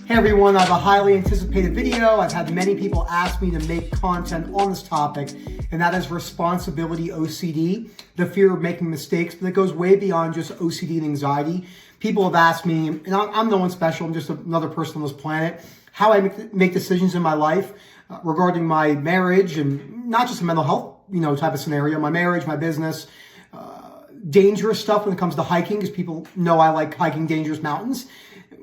Hey everyone, I have a highly anticipated video. I've had many people ask me to make content on this topic, and that is responsibility OCD, the fear of making mistakes, but it goes way beyond just OCD and anxiety. People have asked me, and I'm no one special, I'm just another person on this planet, how I make decisions in my life regarding my marriage, and not just a mental health, type of scenario, my marriage, my business, dangerous stuff when it comes to hiking, because people know I like hiking dangerous mountains.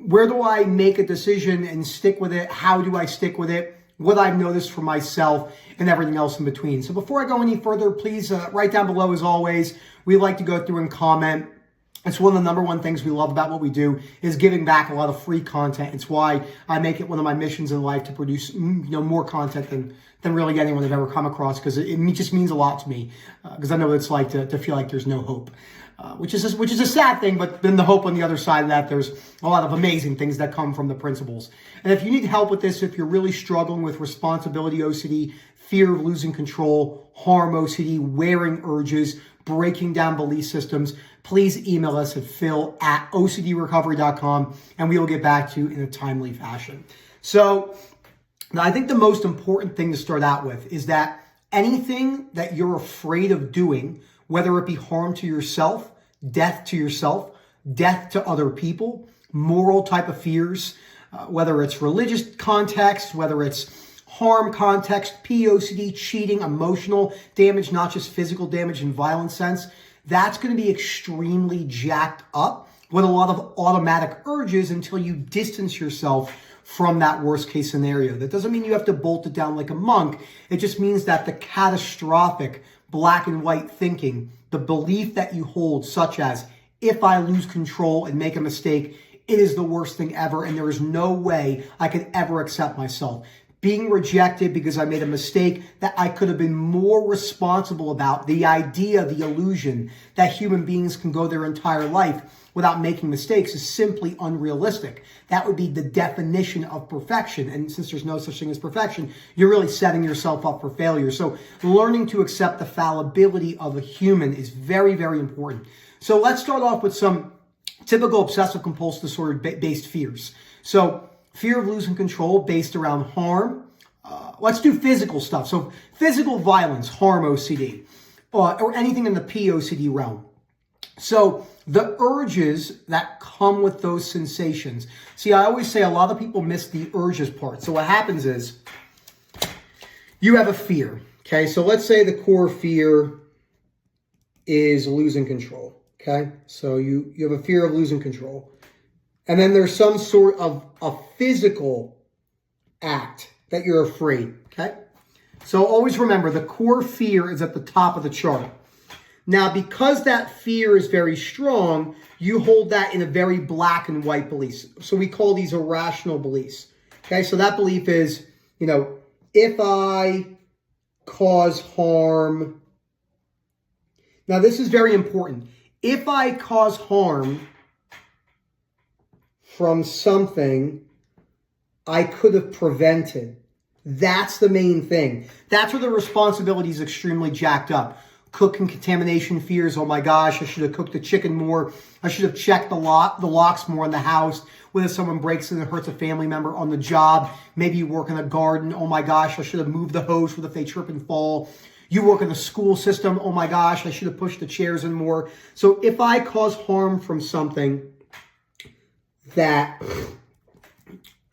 Where do I make a decision and stick with it? How do I stick with it? What I've noticed for myself and everything else in between. So before I go any further, please write down below, as always. We like to go through and comment. It's one of the number one things we love about what we do is giving back a lot of free content. It's why I make it one of my missions in life to produce more content than really anyone I've ever come across, because it just means a lot to me, because I know what it's like to feel like there's no hope. Which is a sad thing, but then the hope on the other side of that, there's a lot of amazing things that come from the principles. And if you need help with this, if you're really struggling with responsibility OCD, fear of losing control, harm OCD, wearing urges, breaking down belief systems, please email us at phil@ocdrecovery.com, and we will get back to you in a timely fashion. So now, I think the most important thing to start out with is that anything that you're afraid of doing, whether it be harm to yourself, death to other people, moral type of fears, whether it's religious context, whether it's harm context, POCD, cheating, emotional damage, not just physical damage in violent sense, that's going to be extremely jacked up with a lot of automatic urges until you distance yourself from that worst case scenario. That doesn't mean you have to bolt it down like a monk. It just means that the catastrophic black and white thinking, the belief that you hold, such as, if I lose control and make a mistake, it is the worst thing ever, and there is no way I could ever accept myself. Being rejected because I made a mistake that I could have been more responsible about, the idea, the illusion that human beings can go their entire life without making mistakes is simply unrealistic. That would be the definition of perfection. And since there's no such thing as perfection, you're really setting yourself up for failure. So learning to accept the fallibility of a human is very, very important. So let's start off with some typical obsessive compulsive disorder based fears. So fear of losing control based around harm. Let's do physical stuff. So physical violence, harm OCD, or anything in the POCD realm. So the urges that come with those sensations. See, I always say a lot of people miss the urges part. So what happens is you have a fear. Okay, so let's say the core fear is losing control. Okay, so you have a fear of losing control. And then there's some sort of a physical act that you're afraid, okay? So always remember, the core fear is at the top of the chart. Now, because that fear is very strong, you hold that in a very black and white belief. So we call these irrational beliefs, okay? So that belief is, if I cause harm. Now, this is very important. If I cause harm from something I could have prevented. That's the main thing. That's where the responsibility is extremely jacked up. Cooking contamination fears. Oh my gosh, I should have cooked the chicken more. I should have checked the locks more in the house. Whether someone breaks in and hurts a family member on the job. Maybe you work in a garden. Oh my gosh, I should have moved the hose if they trip and fall. You work in the school system. Oh my gosh, I should have pushed the chairs in more. So if I cause harm from something that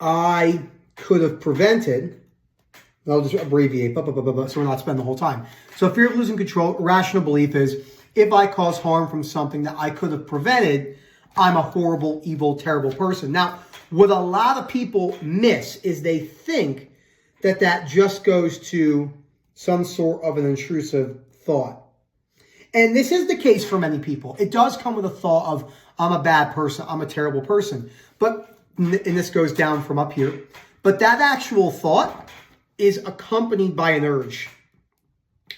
I could have prevented, I'll just abbreviate, so we're not spending the whole time. So fear of losing control, irrational belief is, if I cause harm from something that I could have prevented, I'm a horrible, evil, terrible person. Now, what a lot of people miss is they think that just goes to some sort of an intrusive thought. And this is the case for many people. It does come with a thought of, I'm a bad person, I'm a terrible person. And this goes down from up here. But that actual thought is accompanied by an urge.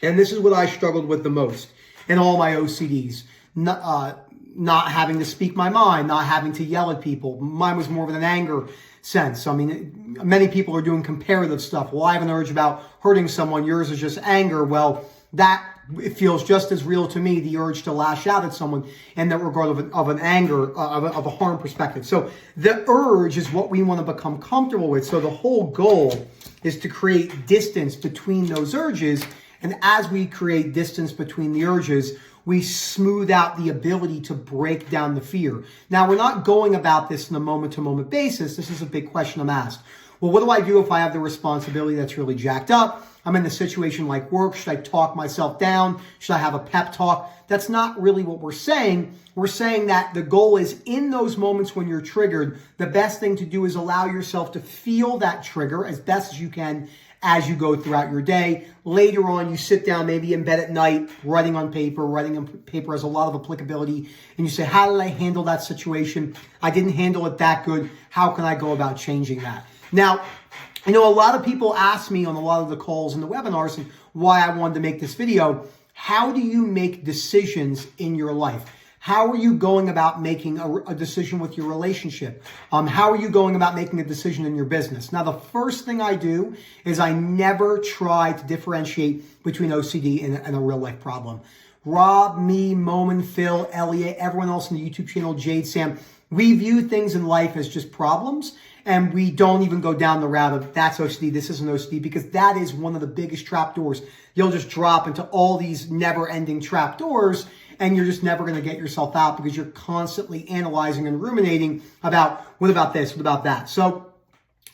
And this is what I struggled with the most in all my OCDs. Not having to speak my mind, not having to yell at people. Mine was more of an anger sense. I mean, many people are doing comparative stuff. Well, I have an urge about hurting someone. Yours is just anger. Well, that it feels just as real to me, the urge to lash out at someone in that regard of an anger, of a harm perspective. So the urge is what we want to become comfortable with. So the whole goal is to create distance between those urges. And as we create distance between the urges, we smooth out the ability to break down the fear. Now, we're not going about this on a moment-to-moment basis. This is a big question I'm asked. Well, what do I do if I have the responsibility that's really jacked up? I'm in a situation like work. Should I talk myself down? Should I have a pep talk? That's not really what we're saying. We're saying that the goal is in those moments when you're triggered, the best thing to do is allow yourself to feel that trigger as best as you can as you go throughout your day. Later on, you sit down, maybe in bed at night, writing on paper. Writing on paper has a lot of applicability. And you say, how did I handle that situation? I didn't handle it that good. How can I go about changing that? Now, a lot of people ask me on a lot of the calls and the webinars and why I wanted to make this video. How do you make decisions in your life? How are you going about making a decision with your relationship? How are you going about making a decision in your business? Now, the first thing I do is I never try to differentiate between OCD and a real life problem. Rob, me, Momin, Phil, Elliot, everyone else in the YouTube channel, Jade, Sam, we view things in life as just problems. And we don't even go down the route of that's OCD, this isn't OCD, because that is one of the biggest trapdoors. You'll just drop into all these never-ending trapdoors, and you're just never going to get yourself out because you're constantly analyzing and ruminating about, what about this, what about that? So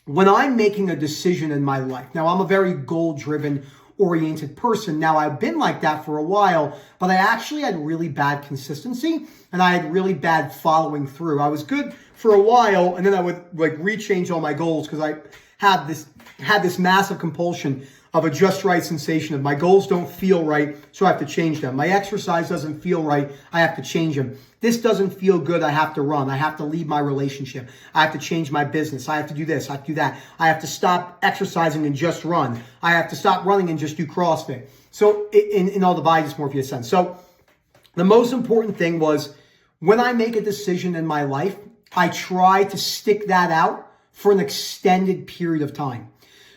when I'm making a decision in my life, now I'm a very goal-driven, oriented person. Now, I've been like that for a while, but I actually had really bad consistency and I had really bad following through. I was good for a while, and then I would rechange all my goals because I had this massive compulsion of a just right sensation of my goals don't feel right, so I have to change them. My exercise doesn't feel right, I have to change them. This doesn't feel good, I have to run. I have to leave my relationship. I have to change my business. I have to do this, I have to do that. I have to stop exercising and just run. I have to stop running and just do CrossFit. So in all the body dysmorphia sense. So the most important thing was when I make a decision in my life, I try to stick that out for an extended period of time.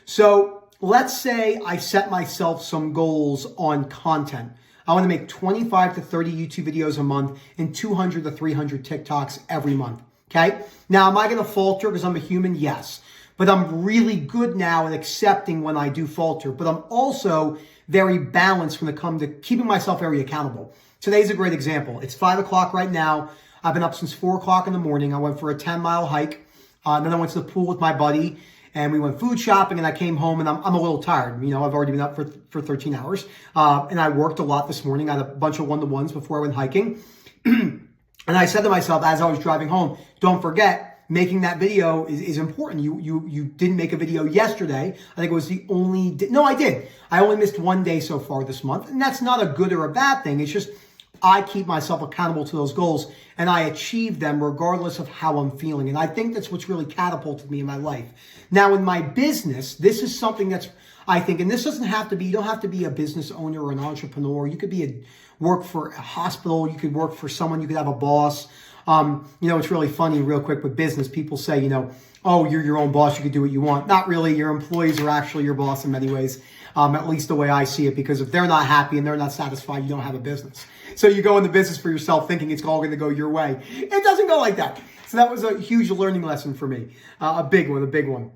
So let's say I set myself some goals on content. I want to make 25 to 30 YouTube videos a month and 200 to 300 TikToks every month. Okay. Now, am I going to falter because I'm a human? Yes. But I'm really good now at accepting when I do falter. But I'm also very balanced when it comes to keeping myself very accountable. Today's a great example. It's 5 o'clock right now. I've been up since 4 o'clock in the morning. I went for a 10-mile hike. Then I went to the pool with my buddy. And we went food shopping, and I came home, and I'm a little tired. I've already been up for 13 hours. And I worked a lot this morning. I had a bunch of one-to-ones before I went hiking. And I said to myself as I was driving home, don't forget, making that video is important. You didn't make a video yesterday. I think it was the only no, I did. I only missed one day so far this month. And that's not a good or a bad thing. It's just I keep myself accountable to those goals and I achieve them regardless of how I'm feeling. And I think that's what's really catapulted me in my life. Now, in my business, this is something that's, I think, and this doesn't have to be, you don't have to be a business owner or an entrepreneur. You could work for a hospital. You could work for someone. You could have a boss. It's really funny real quick with business. People say, oh, you're your own boss. You can do what you want. Not really. Your employees are actually your boss in many ways. At least the way I see it, because if they're not happy and they're not satisfied, you don't have a business. So you go into business for yourself thinking it's all going to go your way. It doesn't go like that. So that was a huge learning lesson for me, a big one.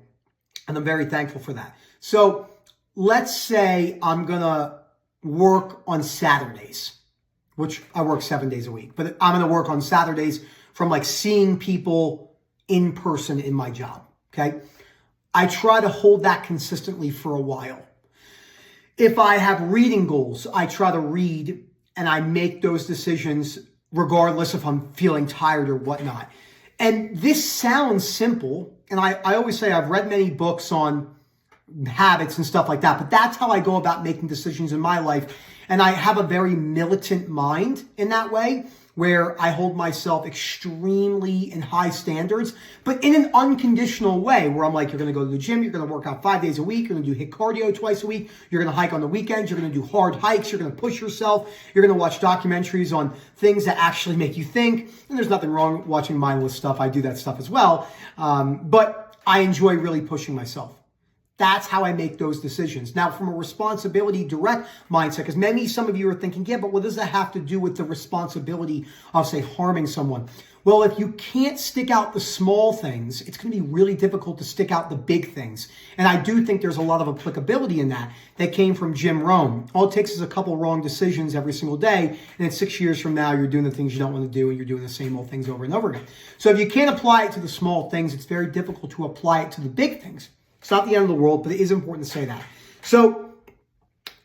And I'm very thankful for that. So let's say I'm going to work on Saturdays, which I work 7 days a week, but I'm going to work on Saturdays from seeing people in person in my job. Okay. I try to hold that consistently for a while. If I have reading goals, I try to read and I make those decisions regardless if I'm feeling tired or whatnot. And this sounds simple. And I always say I've read many books on habits and stuff like that, but that's how I go about making decisions in my life. And I have a very militant mind in that way, where I hold myself extremely in high standards, but in an unconditional way, where I'm like, you're going to go to the gym, you're going to work out 5 days a week, you're going to do HIIT cardio twice a week, you're going to hike on the weekends, you're going to do hard hikes, you're going to push yourself, you're going to watch documentaries on things that actually make you think. And there's nothing wrong with watching mindless stuff. I do that stuff as well. But I enjoy really pushing myself. That's how I make those decisions. Now, from a responsibility direct mindset, because maybe some of you are thinking, yeah, but what does that have to do with the responsibility of, say, harming someone? Well, if you can't stick out the small things, it's going to be really difficult to stick out the big things. And I do think there's a lot of applicability in that came from Jim Rohn. All it takes is a couple wrong decisions every single day, and then 6 years from now, you're doing the things you don't want to do, and you're doing the same old things over and over again. So if you can't apply it to the small things, it's very difficult to apply it to the big things. It's not the end of the world, but it is important to say that. So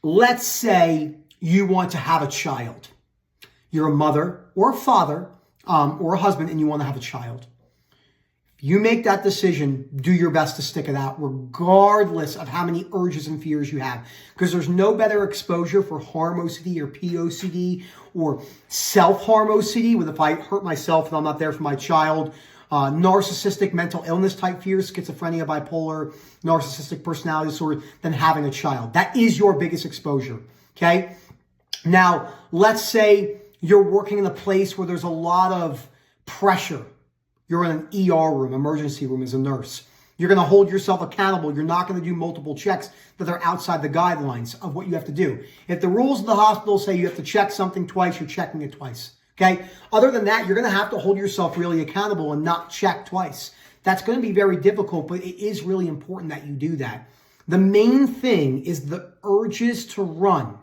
let's say you want to have a child. You're a mother or a father, or a husband, and you want to have a child. If you make that decision, do your best to stick it out, regardless of how many urges and fears you have. Because there's no better exposure for harm OCD or POCD or self-harm OCD, with if I hurt myself and I'm not there for my child, narcissistic mental illness type fears, schizophrenia, bipolar, narcissistic personality disorder, than having a child. That is your biggest exposure, okay? Now, let's say you're working in a place where there's a lot of pressure. You're in an ER room, emergency room as a nurse. You're going to hold yourself accountable. You're not going to do multiple checks that are outside the guidelines of what you have to do. If the rules of the hospital say you have to check something twice, you're checking it twice. Okay? Other than that, you're going to have to hold yourself really accountable and not check twice. That's going to be very difficult, but it is really important that you do that. The main thing is the urges to run,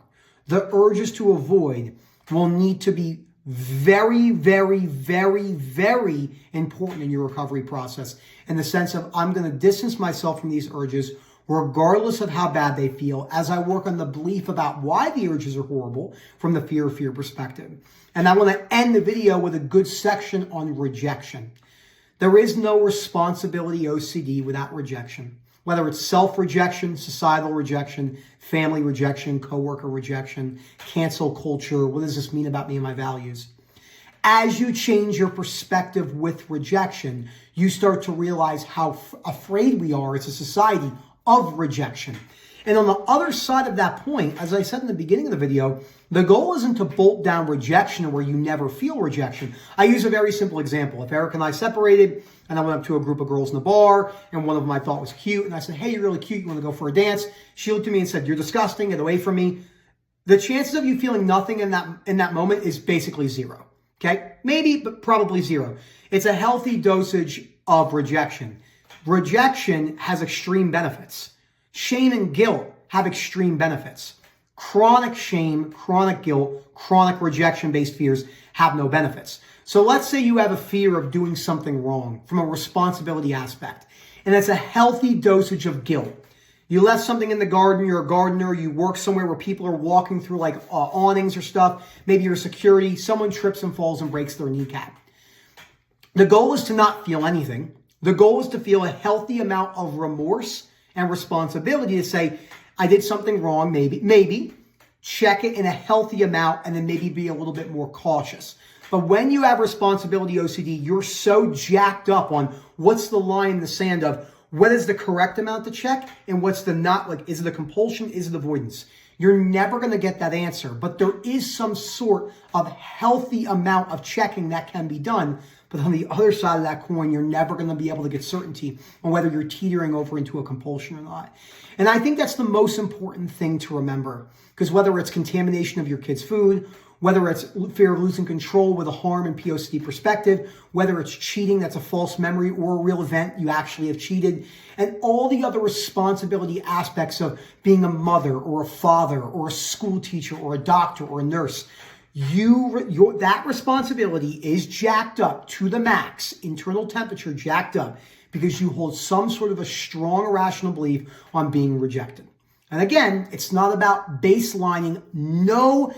the urges to avoid will need to be very, very, very, very important in your recovery process, in the sense of I'm going to distance myself from these urges regardless of how bad they feel, as I work on the belief about why the urges are horrible from the fear perspective. And I want to end the video with a good section on rejection. There is no responsibility OCD without rejection. Whether it's self-rejection, societal rejection, family rejection, coworker rejection, cancel culture, what does this mean about me and my values? As you change your perspective with rejection, you start to realize how afraid we are as a society of rejection. And on the other side of that point, as I said in the beginning of the video, the goal isn't to bolt down rejection where you never feel rejection. I use a very simple example. If Eric and I separated and I went up to a group of girls in the bar and one of them I thought was cute and I said, hey, you're really cute, you want to go for a dance? She looked at me and said, you're disgusting, get away from me. The chances of you feeling nothing in that moment is basically zero. Okay? Maybe, but probably zero. It's a healthy dosage of rejection. Rejection has extreme benefits. Shame and guilt have extreme benefits. Chronic shame, chronic guilt, chronic rejection-based fears have no benefits. So let's say you have a fear of doing something wrong from a responsibility aspect, and it's a healthy dosage of guilt. You left something in the garden, you're a gardener, you work somewhere where people are walking through like awnings or stuff, maybe you're security, someone trips and falls and breaks their kneecap. The goal is to not feel anything. The goal is to feel a healthy amount of remorse and responsibility to say, I did something wrong, maybe, check it in a healthy amount, and then maybe be a little bit more cautious. But when you have responsibility OCD, you're so jacked up on what's the line in the sand of what is the correct amount to check and what's the not, like, is it a compulsion, is it avoidance? You're never going to get that answer, but there is some sort of healthy amount of checking that can be done. But on the other side of that coin, you're never going to be able to get certainty on whether you're teetering over into a compulsion or not. And I think that's the most important thing to remember, because whether it's contamination of your kid's food, whether it's fear of losing control with a harm and POCD perspective, whether it's cheating, that's a false memory, or a real event, you actually have cheated, and all the other responsibility aspects of being a mother or a father or a school teacher or a doctor or a nurse, that responsibility is jacked up to the max, internal temperature jacked up, because you hold some sort of a strong irrational belief on being rejected. And again, it's not about baselining no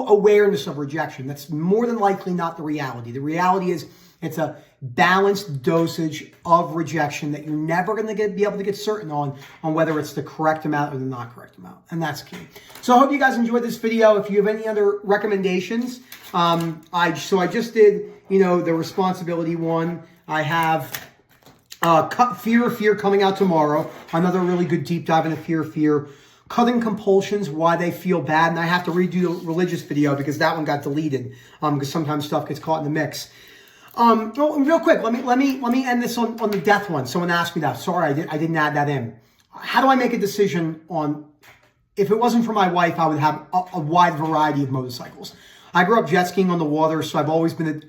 awareness of rejection. That's more than likely not the reality. The reality is it's a balanced dosage of rejection that you're never going to be able to get certain on whether it's the correct amount or the not correct amount. And that's key. So I hope you guys enjoyed this video. If you have any other recommendations, I just did, the responsibility one. I have Fear of Fear coming out tomorrow. Another really good deep dive into Fear of Fear. Cutting compulsions, why they feel bad. And I have to redo the religious video because that one got deleted because sometimes stuff gets caught in the mix. Real quick, let me end this on the death one. Someone asked me that. Sorry, I didn't add that in. How do I make a decision on, if it wasn't for my wife, I would have a wide variety of motorcycles. I grew up jet skiing on the water, so I've always been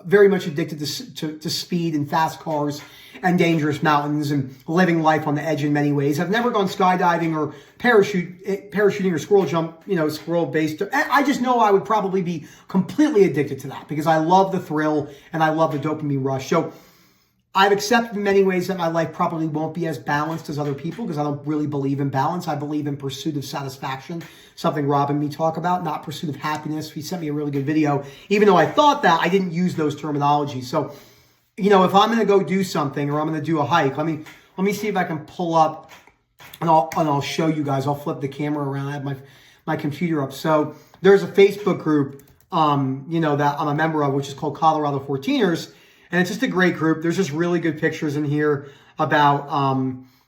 very much addicted to speed and fast cars and dangerous mountains and living life on the edge in many ways. I've never gone skydiving or parachuting or squirrel based. I just know I would probably be completely addicted to that because I love the thrill and I love the dopamine rush. So I've accepted in many ways that my life probably won't be as balanced as other people because I don't really believe in balance. I believe in pursuit of satisfaction, something Rob and me talk about, not pursuit of happiness. He sent me a really good video. Even though I thought that, I didn't use those terminologies. So, if I'm going to go do something or I'm going to do a hike, let me see if I can pull up and I'll show you guys. I'll flip the camera around. I have my computer up. So there's a Facebook group, that I'm a member of, which is called Colorado 14ers. And it's just a great group. There's just really good pictures in here about,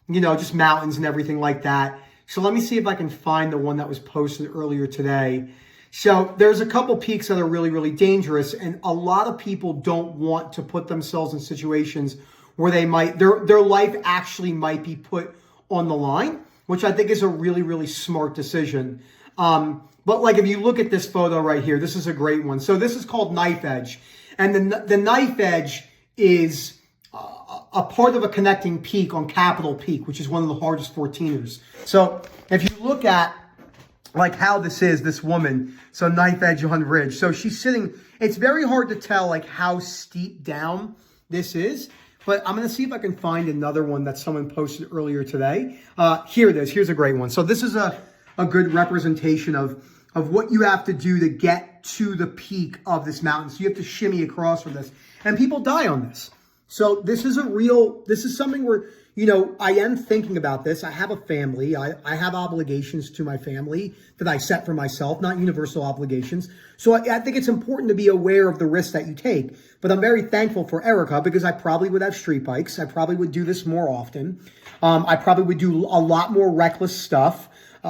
just mountains and everything like that. So let me see if I can find the one that was posted earlier today. So there's a couple peaks that are really, really dangerous. And a lot of people don't want to put themselves in situations where their life actually might be put on the line, which I think is a really, really smart decision. But like if you look at this photo right here, this is a great one. So this is called Knife Edge. And the Knife Edge is a part of a connecting peak on Capitol Peak, which is one of the hardest 14ers. So if you look at like how this woman, so Knife Edge on Ridge. So she's sitting, it's very hard to tell like how steep down this is, but I'm going to see if I can find another one that someone posted earlier today. Here it is. Here's a great one. So this is a good representation of what you have to do to get to the peak of this mountain. So you have to shimmy across for this. And people die on this. So this is something where, I am thinking about this. I have a family. I have obligations to my family that I set for myself, not universal obligations. So I think it's important to be aware of the risks that you take. But I'm very thankful for Erica because I probably would have street bikes. I probably would do this more often. I probably would do a lot more reckless stuff.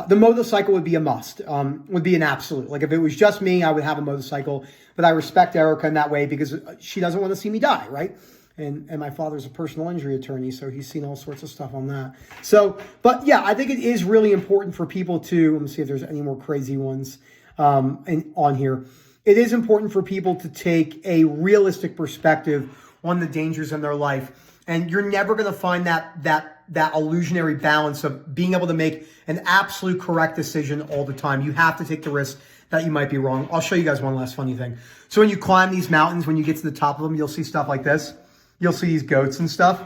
The motorcycle would be a must, would be an absolute. Like if it was just me, I would have a motorcycle. But I respect Erica in that way because she doesn't want to see me die, right? And my father's a personal injury attorney, so he's seen all sorts of stuff on that. So, but yeah, I think it is really important for people to, let me see if there's any more crazy ones on here. It is important for people to take a realistic perspective on the dangers in their life. And you're never going to find that illusionary balance of being able to make an absolute correct decision all the time. You have to take the risk that you might be wrong. I'll show you guys one last funny thing. So when you climb these mountains, when you get to the top of them, you'll see stuff like this. You'll see these goats and stuff.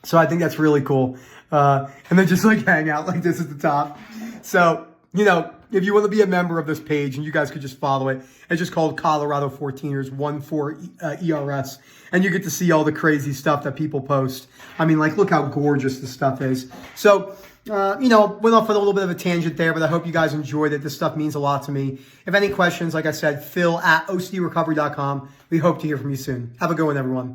So I think that's really cool. And they just like hang out like this at the top. So, if you want to be a member of this page and you guys could just follow it, it's just called Colorado 14ers 14 ERS. And you get to see all the crazy stuff that people post. I mean, like, look how gorgeous this stuff is. So, went off on a little bit of a tangent there, but I hope you guys enjoyed it. This stuff means a lot to me. If any questions, like I said, Phil@ocdrecovery.com. We hope to hear from you soon. Have a good one, everyone.